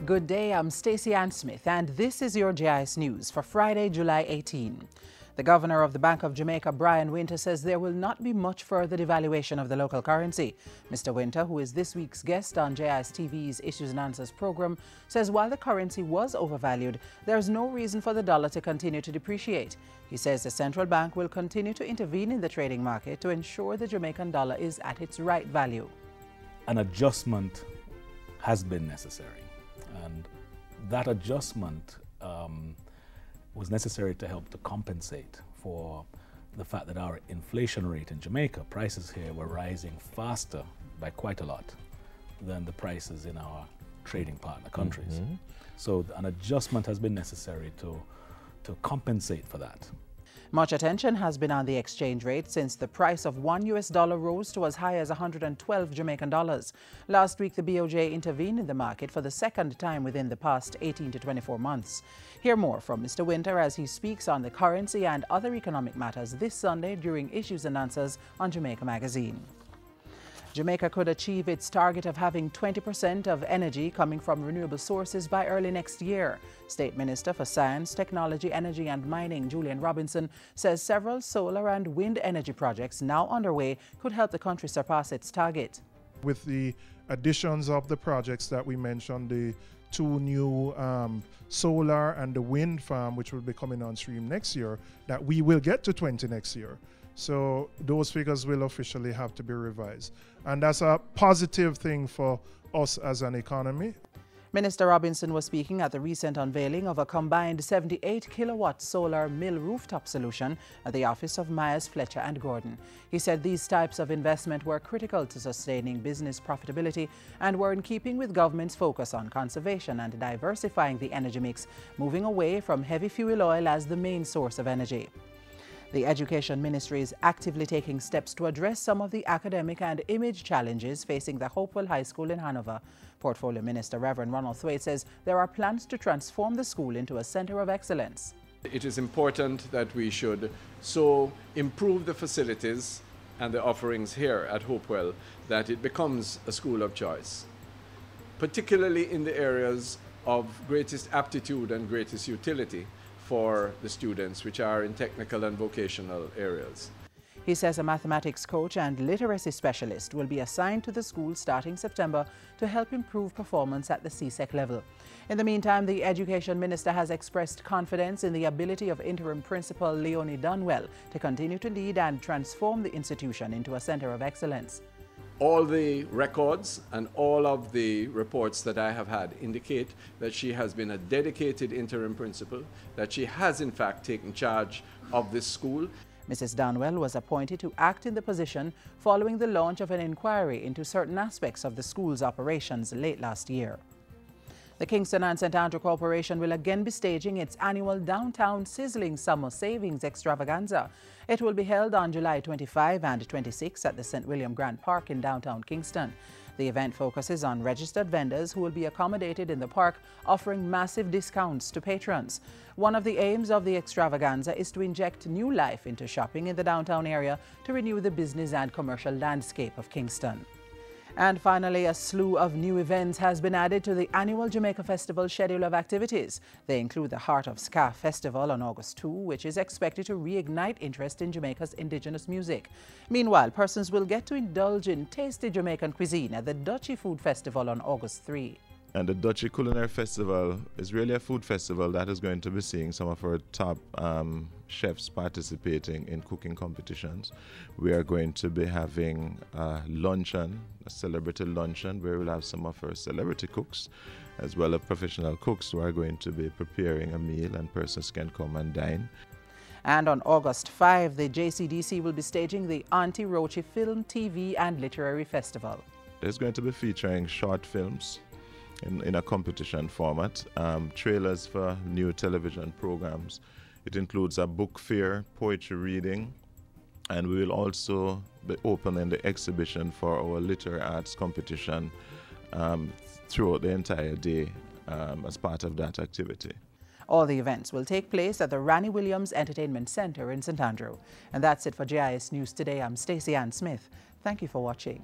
Good day, I'm Stacey Ann Smith, and this is your Jis News for Friday, July 18. The governor of the Bank of Jamaica, Brian Winter, says there will not be much further devaluation of the local currency. Mr. Winter, who is this week's guest on Jis TV's Issues and Answers program, says while the currency was overvalued, there is no reason for the dollar to continue to depreciate. He says the central bank will continue to intervene in the trading market to ensure the Jamaican dollar is at its right value. An adjustment has been necessary, and that adjustment was necessary to help to compensate for the fact that our inflation rate in Jamaica, prices here were rising faster by quite a lot than the prices in our trading partner countries. So an adjustment has been necessary to compensate for that. Much attention has been on the exchange rate since the price of $1 rose to as high as 112 Jamaican dollars. Last week, the BOJ intervened in the market for the second time within the past 18 to 24 months. Hear more from Mr. Winter as he speaks on the currency and other economic matters this Sunday during Issues and Answers on Jamaica Magazine. Jamaica could achieve its target of having 20% of energy coming from renewable sources by early next year. State Minister for Science, Technology, Energy and Mining, Julian says several solar and wind energy projects now underway could help the country surpass its target. With the additions of the projects that we mentioned, the two new solar and the wind farm, which will be coming on stream next year, that we will get to 20 next year. So those figures will officially have to be revised. And that's a positive thing for us as an economy. Minister Robinson was speaking at the recent unveiling of a combined 78-kilowatt solar mill rooftop solution at the office of Myers, Fletcher and Gordon. He said these types of investment were critical to sustaining business profitability and were in keeping with government's focus on conservation and diversifying the energy mix, moving away from heavy fuel oil as the main source of energy. The Education Ministry is actively taking steps to address some of the academic and image challenges facing the Hopewell High School in Hanover. Portfolio Minister Reverend Ronald Thwaite says there are plans to transform the school into a center of excellence. It is important that we should so improve the facilities and the offerings here at Hopewell that it becomes a school of choice, particularly in the areas of greatest aptitude and greatest utility for the students, which are in technical and vocational areas. He says a mathematics coach and literacy specialist will be assigned to the school starting September to help improve performance at the CSEC level. In the meantime, the Education Minister has expressed confidence in the ability of Interim Principal Leonie Dunwell to continue to lead and transform the institution into a center of excellence. All the records and all of the reports that I have had indicate that she has been a dedicated interim principal, that she has in fact taken charge of this school. Mrs. Dunwell was appointed to act in the position following the launch of an inquiry into certain aspects of the school's operations late last year. The Kingston and St. Andrew Corporation will again be staging its annual Downtown Sizzling Summer Savings Extravaganza. It will be held on July 25 and 26 at the St. William Grant Park in downtown Kingston. The event focuses on registered vendors who will be accommodated in the park, offering massive discounts to patrons. One of the aims of the extravaganza is to inject new life into shopping in the downtown area to renew the business and commercial landscape of Kingston. And finally, a slew of new events has been added to the annual Jamaica Festival schedule of activities. They include the Heart of Ska Festival on August 2, which is expected to reignite interest in Jamaica's indigenous music. Meanwhile, persons will get to indulge in tasty Jamaican cuisine at the Dutchy Food Festival on August 3. And the Dutchy Culinary Festival is really a food festival that is going to be seeing some of our top chefs participating in cooking competitions. We are going to be having a luncheon, a celebrity luncheon, where we'll have some of our celebrity cooks as well as professional cooks who are going to be preparing a meal, and persons can come and dine. And on August 5, the JCDC will be staging the Auntie Rochi Film, TV and Literary Festival. It's going to be featuring short films in a competition format, trailers for new television programs. It includes a book fair, poetry reading, and we will also be opening the exhibition for our literary arts competition throughout the entire day as part of that activity. All the events will take place at the Ranny Williams Entertainment Center in St. Andrew. And that's it for Jis News Today. I'm Stacey Ann Smith. Thank you for watching.